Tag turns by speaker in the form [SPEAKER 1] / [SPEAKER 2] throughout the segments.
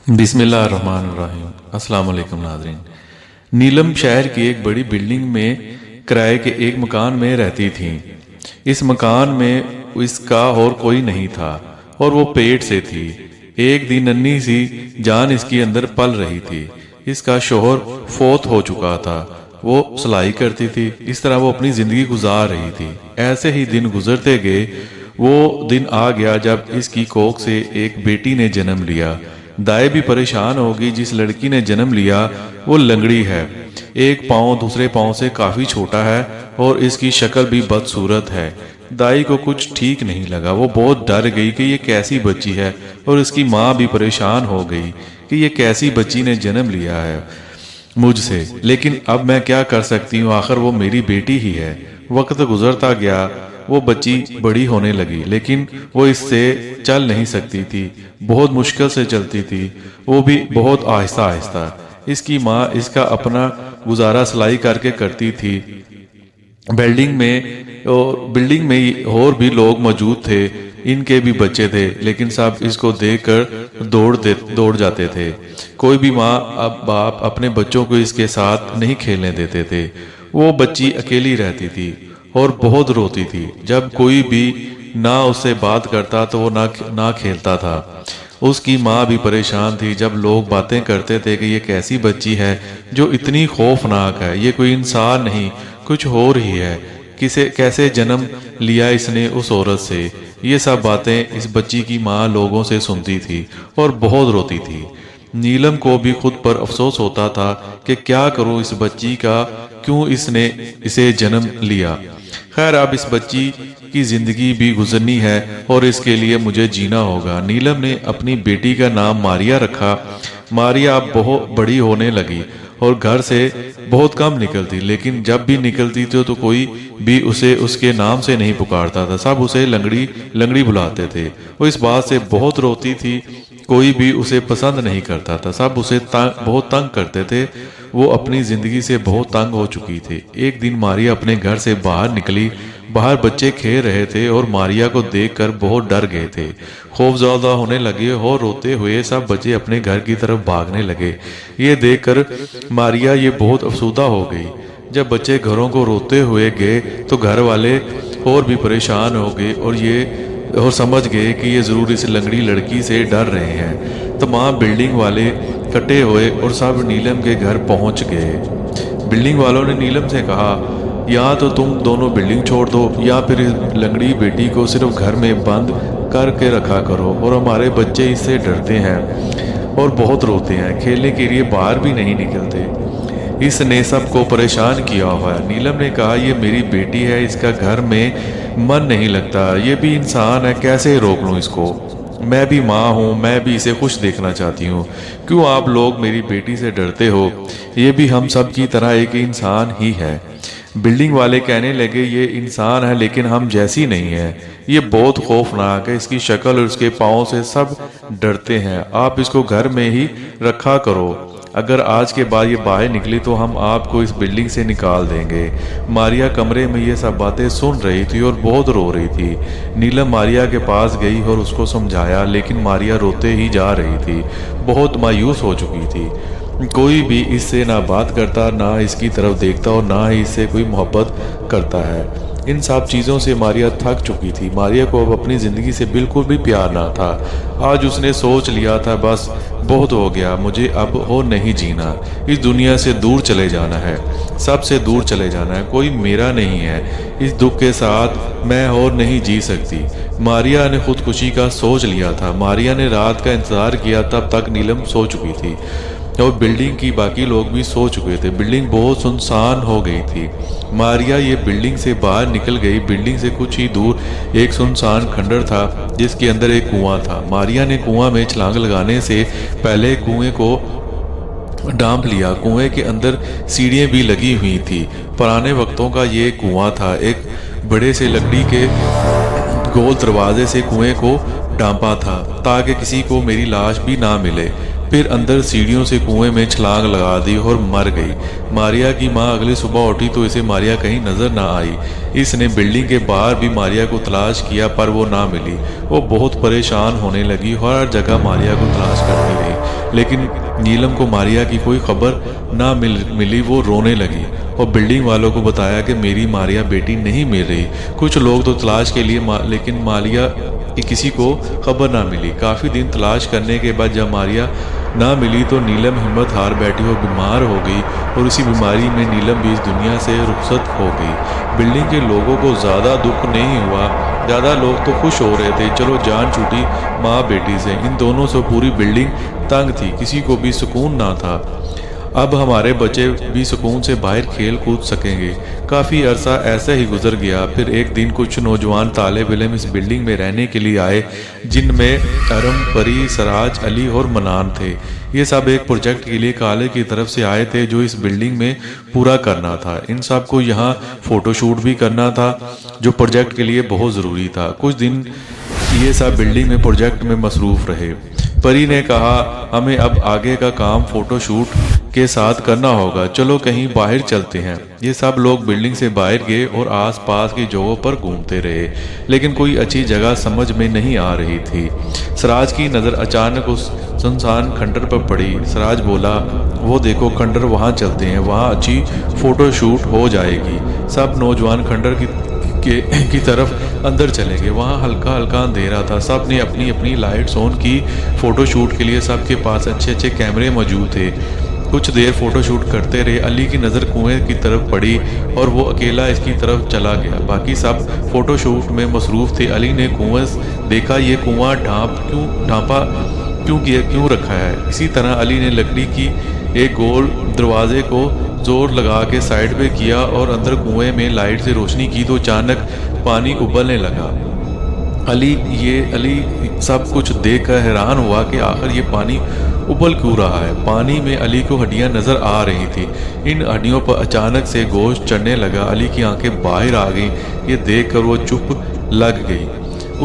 [SPEAKER 1] बिस्मिल्लाहिर्रहमानिर्रहीम। अस्सलाम वालेकुम नाज़रीन। नीलम शहर की एक बड़ी बिल्डिंग में किराए के एक मकान में रहती थी। इस मकान में इसका और कोई नहीं था और वो पेट से थी। एक दिन नन्ही सी जान इसके अंदर पल रही थी। इसका शोहर फौत हो चुका था। वो सिलाई करती थी। इस तरह वो अपनी ज़िंदगी गुजार रही थी। ऐसे ही दिन गुजरते गए। वो दिन आ गया जब इसकी कोख से एक बेटी ने जन्म लिया। दाई भी परेशान होगी। जिस लड़की ने जन्म लिया वो लंगड़ी है। एक पाँव दूसरे पाँव से काफ़ी छोटा है और इसकी शक्ल भी बदसूरत है। दाई को कुछ ठीक नहीं लगा। वो बहुत डर गई कि ये कैसी बच्ची है और इसकी माँ भी परेशान हो गई कि ये कैसी बच्ची ने जन्म लिया है मुझसे। लेकिन अब मैं क्या कर सकती हूँ, आखिर वो मेरी बेटी ही है। वक्त गुजरता गया। वो बच्ची बड़ी होने लगी लेकिन वो इससे चल नहीं सकती थी। बहुत मुश्किल से चलती थी, वो भी बहुत आहिस्ता आहिस्ता। इसकी माँ इसका अपना गुजारा सिलाई करके करती थी। बिल्डिंग में और भी लोग मौजूद थे। इनके भी बच्चे थे लेकिन सब इसको देखकर दौड़ जाते थे। कोई भी माँ अब बाप अपने बच्चों को इसके साथ नहीं खेलने देते थे। वो बच्ची अकेली रहती थी और बहुत रोती थी। जब कोई भी ना उससे बात करता तो वो ना खेलता था। उसकी माँ भी परेशान थी। जब लोग बातें करते थे कि ये कैसी बच्ची है जो इतनी खौफनाक है, ये कोई इंसान नहीं कुछ हो रही है, कैसे जन्म लिया इसने उस औरत से। ये सब बातें इस बच्ची की माँ लोगों से सुनती थी और बहुत रोती थी। नीलम को भी खुद पर अफसोस होता था कि क्या करूं इस बच्ची का, क्यों इसने इसे जन्म लिया। खैर अब इस बच्ची की जिंदगी भी गुजरनी है और इसके लिए मुझे जीना होगा। नीलम ने अपनी बेटी का नाम मारिया रखा। मारिया अब बहुत बड़ी होने लगी और घर से बहुत कम निकलती, लेकिन जब भी निकलती थी तो कोई भी उसे उसके नाम से नहीं पुकारता था। सब उसे लंगड़ी लंगड़ी बुलाते थे। वो इस बात से बहुत रोती थी। कोई भी उसे पसंद नहीं करता था। सब उसे बहुत तंग करते थे। वो अपनी ज़िंदगी से बहुत तंग हो चुकी थी। एक दिन मारिया अपने घर से बाहर निकली। बाहर बच्चे खेल रहे थे और मारिया को देखकर बहुत डर गए थे। खौफजदा होने लगे और रोते हुए सब बच्चे अपने घर की तरफ भागने लगे। ये देखकर मारिया ये बहुत अफसुदा हो गई। जब बच्चे घरों को रोते हुए गए तो घर वाले और भी परेशान हो गए और समझ गए कि ये ज़रूर इस लंगड़ी लड़की से डर रहे हैं। तमाम बिल्डिंग वाले इकट्ठे हुए और सब नीलम के घर पहुंच गए। बिल्डिंग वालों ने नीलम से कहा, या तो तुम दोनों बिल्डिंग छोड़ दो या फिर लंगड़ी बेटी को सिर्फ घर में बंद करके रखा करो। और हमारे बच्चे इससे डरते हैं और बहुत रोते हैं, खेलने के लिए बाहर भी नहीं निकलते। इसने सबको परेशान किया हुआ है। नीलम ने कहा, ये मेरी बेटी है, इसका घर में मन नहीं लगता, ये भी इंसान है, कैसे रोक लूँ इसको। मैं भी माँ हूँ, मैं भी इसे खुश देखना चाहती हूँ। क्यों आप लोग मेरी बेटी से डरते हो? ये भी हम सब की तरह एक इंसान ही है। बिल्डिंग वाले कहने लगे, ये इंसान है लेकिन हम जैसी नहीं है। ये बहुत खौफनाक है। इसकी शक्ल और उसके पाँव से सब डरते हैं। आप इसको घर में ही रखा करो। अगर आज के बाद ये बाहर निकली तो हम आपको इस बिल्डिंग से निकाल देंगे। मारिया कमरे में ये सब बातें सुन रही थी और बहुत रो रही थी। नीलम मारिया के पास गई और उसको समझाया, लेकिन मारिया रोते ही जा रही थी, बहुत मायूस हो चुकी थी। कोई भी इससे ना बात करता, ना इसकी तरफ देखता और ना ही इससे कोई मोहब्बत करता है। इन सब चीज़ों से मारिया थक चुकी थी। मारिया को अब अपनी ज़िंदगी से बिल्कुल भी प्यार ना था। आज उसने सोच लिया था, बस बहुत हो गया, मुझे अब हो नहीं जीना। इस दुनिया से दूर चले जाना है, सबसे दूर चले जाना है। कोई मेरा नहीं है। इस दुख के साथ मैं और नहीं जी सकती। मारिया ने खुदकुशी का सोच लिया था। मारिया ने रात का इंतज़ार किया, तब तक नीलम सो चुकी थी और बिल्डिंग की बाकी लोग भी सो चुके थे। बिल्डिंग बहुत सुनसान हो गई थी। मारिया ये बिल्डिंग से बाहर निकल गई। बिल्डिंग से कुछ ही दूर एक सुनसान खंडर था जिसके अंदर एक कुआं था। मारिया ने कुआं में छलांग लगाने से पहले कुएं को डांप लिया। कुएं के अंदर सीढ़ियां भी लगी हुई थी। पुराने वक्तों का ये कुआं था। एक बड़े से लकड़ी के गोल दरवाजे से कुएं को डांपा था ताकि किसी को मेरी लाश भी ना मिले। फिर अंदर सीढ़ियों से कुएं में छलांग लगा दी और मर गई। मारिया की माँ अगली सुबह उठी तो इसे मारिया कहीं नजर ना आई। इसने बिल्डिंग के बाहर भी मारिया को तलाश किया पर वो ना मिली। वो बहुत परेशान होने लगी और हर जगह मारिया को तलाश करती रही लेकिन नीलम को मारिया की कोई खबर ना मिली। वो रोने लगी और बिल्डिंग वालों को बताया कि मेरी मारिया बेटी नहीं मिल रही। कुछ लोग तो तलाश के लिए लेकिन मारिया की किसी को खबर ना मिली। काफ़ी दिन तलाश करने के बाद जब मारिया ना मिली तो नीलम हिम्मत हार बैठी और बीमार हो गई, और इसी बीमारी में नीलम भी इस दुनिया से रुखसत हो गई। बिल्डिंग के लोगों को ज़्यादा दुख नहीं हुआ, ज़्यादा लोग तो खुश हो रहे थे, चलो जान छूटी माँ बेटी से। इन दोनों से पूरी बिल्डिंग तंग थी, किसी को भी सुकून ना था। अब हमारे बच्चे भी सुकून से बाहर खेल कूद सकेंगे। काफ़ी अरसा ऐसे ही गुजर गया। फिर एक दिन कुछ नौजवान तालिब इल्म इस बिल्डिंग में रहने के लिए आए, जिनमें अरम, परी, सराज, अली और मनान थे। ये सब एक प्रोजेक्ट के लिए कॉलेज की तरफ से आए थे जो इस बिल्डिंग में पूरा करना था। इन सब को यहाँ फ़ोटोशूट भी करना था जो प्रोजेक्ट के लिए बहुत ज़रूरी था। कुछ दिन ये सब बिल्डिंग में प्रोजेक्ट में मसरूफ़ रहे। परी ने कहा, हमें अब आगे का काम फ़ोटोशूट के साथ करना होगा, चलो कहीं बाहर चलते हैं। ये सब लोग बिल्डिंग से बाहर गए और आसपास की जगहों पर घूमते रहे, लेकिन कोई अच्छी जगह समझ में नहीं आ रही थी। सराज की नज़र अचानक उस सुनसान खंडर पर पड़ी। सराज बोला, वो देखो खंडर, वहाँ चलते हैं, वहाँ अच्छी फ़ोटोशूट हो जाएगी। सब नौजवान खंडर की तरफ अंदर चले गए। वहाँ हल्का हल्का अंधेरा था। सब ने अपनी अपनी लाइट्स ऑन की। फ़ोटोशूट के लिए सबके पास अच्छे अच्छे कैमरे मौजूद थे। कुछ देर फ़ोटोशूट करते रहे। अली की नज़र कुएं की तरफ पड़ी और वो अकेला इसकी तरफ चला गया। बाकी सब फ़ोटोशूट में मसरूफ़ थे। अली ने कुएं देखा, ये कुआं ढांपा क्यों रखा है। इसी तरह अली ने लकड़ी की एक गोल दरवाजे को जोर लगा के साइड पे किया और अंदर कुएं में लाइट से रोशनी की तो अचानक पानी उबलने लगा। अली सब कुछ देखकर हैरान हुआ कि आखिर ये पानी उबल क्यों रहा है। पानी में अली को हड्डियां नजर आ रही थी। इन हड्डियों पर अचानक से गोश्त चढ़ने लगा। अली की आंखें बाहर आ गईं। ये देखकर वो चुप लग गई।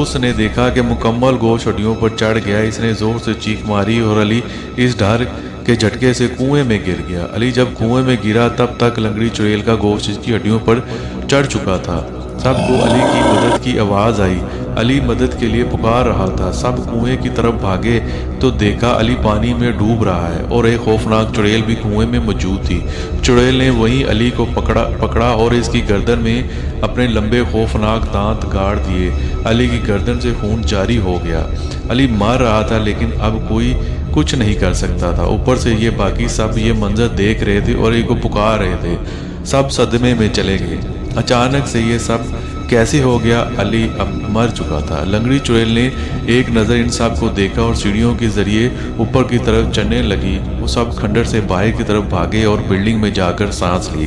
[SPEAKER 1] उसने देखा कि मुकम्मल गोश्त हड्डियों पर चढ़ गया। इसने जोर से चीख मारी और अली इस डर के झटके से कुएं में गिर गया। अली जब कुएं में गिरा तब तक लंगड़ी चुड़ैल का गोश्त इसकी हड्डियों पर चढ़ चुका था। सबको अली की मदद की आवाज़ आई। अली मदद के लिए पुकार रहा था। सब कुएं की तरफ भागे तो देखा अली पानी में डूब रहा है और एक खौफनाक चुड़ैल भी कुएं में मौजूद थी। चुड़ैल ने वहीं अली को पकड़ा और इसकी गर्दन में अपने लंबे खौफनाक दांत गाड़ दिए। अली की गर्दन से खून जारी हो गया। अली मर रहा था, लेकिन अब कोई कुछ नहीं कर सकता था। ऊपर से ये बाकी सब ये मंजर देख रहे थे और अली को पुकार रहे थे। सब सदमे में चले गए। अचानक से ये सब कैसे हो गया। अली अब मर चुका था। लंगड़ी चुड़ैल ने एक नज़र इन सब को देखा और सीढ़ियों के जरिए ऊपर की तरफ चढ़ने लगी। वो सब खंडर से बाहर की तरफ भागे और बिल्डिंग में जाकर सांस ली।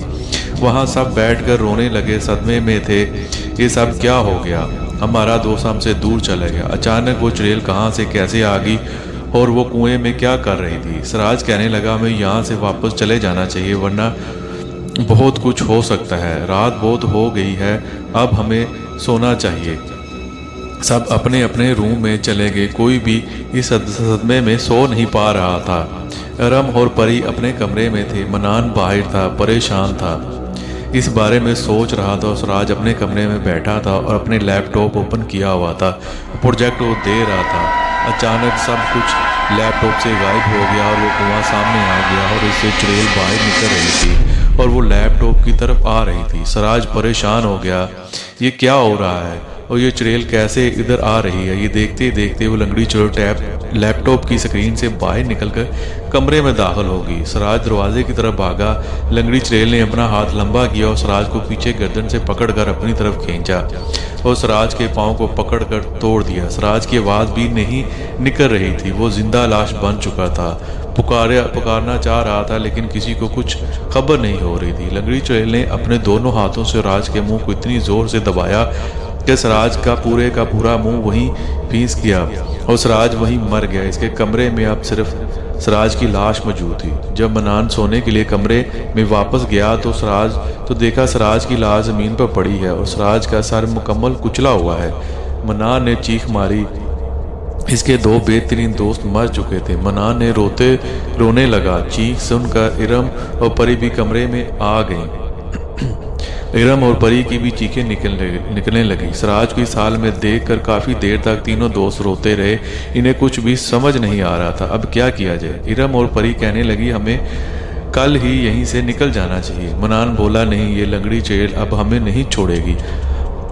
[SPEAKER 1] वहाँ सब बैठकर रोने लगे, सदमे में थे। ये सब क्या हो गया, हमारा दोस्त हमसे दूर चला गया। अचानक वो चुड़ैल कहाँ से कैसे आ गई और वो कुएं में क्या कर रही थी। सराज कहने लगा, हमें यहाँ से वापस चले जाना चाहिए, वरना बहुत कुछ हो सकता है। रात बहुत हो गई है, अब हमें सोना चाहिए। सब अपने अपने रूम में चले गए। कोई भी इस सदमे में सो नहीं पा रहा था। अरम और परी अपने कमरे में थे। मनान बाहर था, परेशान था, इस बारे में सोच रहा था। सराज अपने कमरे में बैठा था और अपने लैपटॉप ओपन किया हुआ था, प्रोजेक्ट वो दे रहा था। अचानक सब कुछ लैपटॉप से गायब हो गया और वो कुआं सामने आ गया और इससे चुड़ैल बाहर निकल रही थी और वो लैपटॉप की तरफ आ रही थी। सराज परेशान हो गया, ये क्या हो रहा है और ये चुड़ैल कैसे इधर आ रही है। ये देखते देखते वो लंगड़ी चुड़ैल लैपटॉप की स्क्रीन से बाहर निकलकर कमरे में दाखिल हो गई। सराज दरवाजे की तरफ भागा। लंगड़ी चुड़ैल ने अपना हाथ लंबा किया और सराज को पीछे गर्दन से पकड़कर अपनी तरफ खींचा और सराज के पाँव को पकड़कर तोड़ दिया। सराज की आवाज़ भी नहीं निकल रही थी। वो जिंदा लाश बन चुका था। पुकारना चाह रहा था, लेकिन किसी को कुछ खबर नहीं हो रही थी। लंगड़ी चुड़ैल ने अपने दोनों हाथों से सराज के मुंह को इतनी जोर से दबाया कि सराज का पूरा मुंह वहीं फीस गया और सराज वहीं मर गया। इसके कमरे में अब सिर्फ सराज की लाश मौजूद थी। जब मनान सोने के लिए कमरे में वापस गया तो देखा सराज की लाश ज़मीन पर पड़ी है और सराज का सर मुकम्मल कुचला हुआ है। मनान ने चीख मारी। इसके दो बेहतरीन दोस्त मर चुके थे। मनान ने रोने लगा। चीख सुनकर इरम और परी भी कमरे में आ गईं। इरम और परी की भी चीखें निकलने लगी। सिराज को इस हाल में देखकर काफ़ी देर तक तीनों दोस्त रोते रहे। इन्हें कुछ भी समझ नहीं आ रहा था अब क्या किया जाए। इरम और परी कहने लगी हमें कल ही यहीं से निकल जाना चाहिए। मनान बोला नहीं, ये लंगड़ी चुड़ैल अब हमें नहीं छोड़ेगी।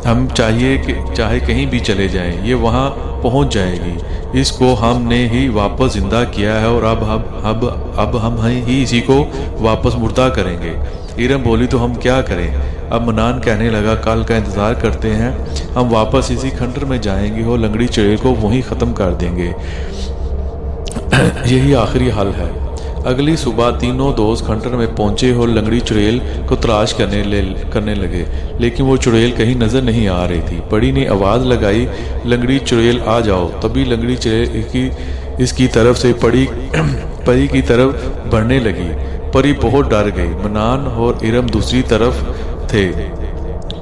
[SPEAKER 1] हम चाहे कहीं भी चले जाएं, ये वहाँ पहुँच जाएगी। इसको हमने ही वापस जिंदा किया है और अब हम ही इसी को वापस मुर्दा करेंगे। इरम बोली तो हम क्या करें। अब मनान कहने लगा कल का इंतज़ार करते हैं, हम वापस इसी खंडर में जाएंगे और लंगड़ी चुड़ैल को वहीं ख़त्म कर देंगे। यही आखिरी हल है। अगली सुबह तीनों दोस्त खंडर में पहुंचे और लंगड़ी चुड़ैल को तलाश करने लगे, लेकिन वो चुड़ैल कहीं नजर नहीं आ रही थी। परी ने आवाज़ लगाई लंगड़ी चुड़ैल आ जाओ। तभी लंगड़ी चुड़ैल इसकी तरफ से परी की तरफ बढ़ने लगी। परी बहुत डर गई। मनान और इरम दूसरी तरफ थे।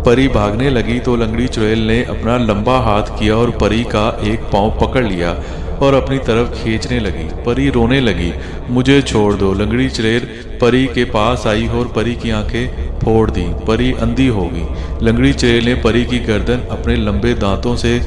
[SPEAKER 1] परी भागने लगी तो लंगड़ी चुड़ैल ने अपना लंबा हाथ किया और परी का एक पाँव पकड़ लिया और अपनी तरफ खींचने लगी। परी रोने लगी, मुझे छोड़ दो। लंगड़ी चुड़ैल परी के पास आई और परी की आंखें फोड़ दी। परी अंधी हो गई। लंगड़ी चुड़ैल ने परी की गर्दन अपने लंबे दांतों से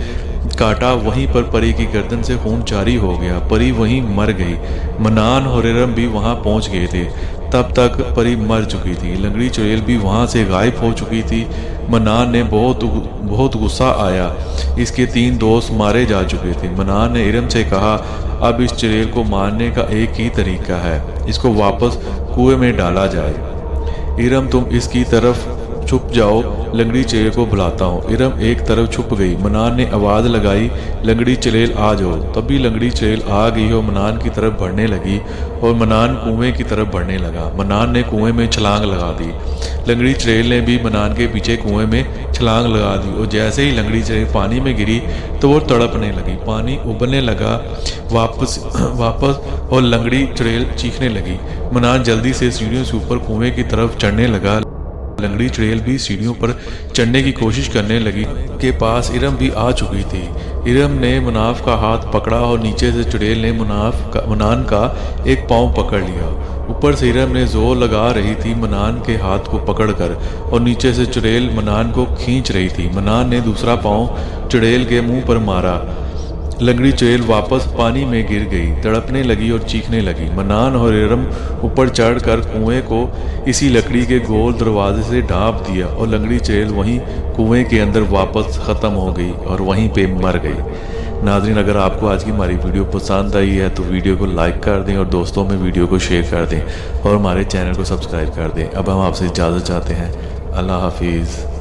[SPEAKER 1] काटा। वहीं पर परी की गर्दन से खून जारी हो गया। परी वहीं मर गई। मनान और इरम भी वहां पहुंच गए थे। तब तक परी मर चुकी थी। लंगड़ी चुड़ैल भी वहां से गायब हो चुकी थी। मनान ने बहुत गुस्सा आया। इसके 3 दोस्त मारे जा चुके थे। मनान ने इरम से कहा अब इस चुड़ैल को मारने का एक ही तरीका है, इसको वापस कुएं में डाला जाए। इरम तुम इसकी तरफ छुप जाओ, लंगड़ी चुड़ैल को बुलाता हूँ। इरम एक तरफ छुप गई। मनान ने आवाज़ लगाई लंगड़ी चुड़ैल आ जाओ। तभी लंगड़ी चुड़ैल आ गई और मनान की तरफ बढ़ने लगी और मनान कुएं की तरफ बढ़ने लगा। मनान ने कुएं में छलांग लगा दी। लंगड़ी चुड़ैल ने भी मनान के पीछे कुएं में छलांग लगा दी और जैसे ही लंगड़ी चुड़ैल पानी में गिरी तो वो तड़पने लगी। पानी उबलने लगा वापस और लंगड़ी चुड़ैल चीखने लगी। मनान जल्दी से सीढ़ियों से ऊपर कुएं की तरफ चढ़ने लगा। लंगड़ी चुड़ैल भी सीढ़ियों पर चढ़ने की कोशिश करने लगी। के पास इरम भी आ चुकी थी। इरम ने मुनाफ का हाथ पकड़ा और नीचे से चुड़ैल ने मनान का एक पाँव पकड़ लिया। ऊपर से इरम ने जोर लगा रही थी मनान के हाथ को पकड़कर और नीचे से चुड़ैल मनान को खींच रही थी। मनान ने दूसरा पाँव चुड़ैल के मुंह पर मारा। लंगड़ी चुड़ैल वापस पानी में गिर गई, तड़पने लगी और चीखने लगी। मनान और इरम ऊपर चढ़कर कुएं को इसी लकड़ी के गोल दरवाजे से ढाँप दिया और लंगड़ी चुड़ैल वहीं कुएं के अंदर वापस ख़त्म हो गई और वहीं पे मर गई। नाज़रीन, अगर आपको आज की हमारी वीडियो पसंद आई है तो वीडियो को लाइक कर दें और दोस्तों में वीडियो को शेयर कर दें और हमारे चैनल को सब्सक्राइब कर दें। अब हम आपसे इजाज़त चाहते हैं। अल्लाह हाफिज़।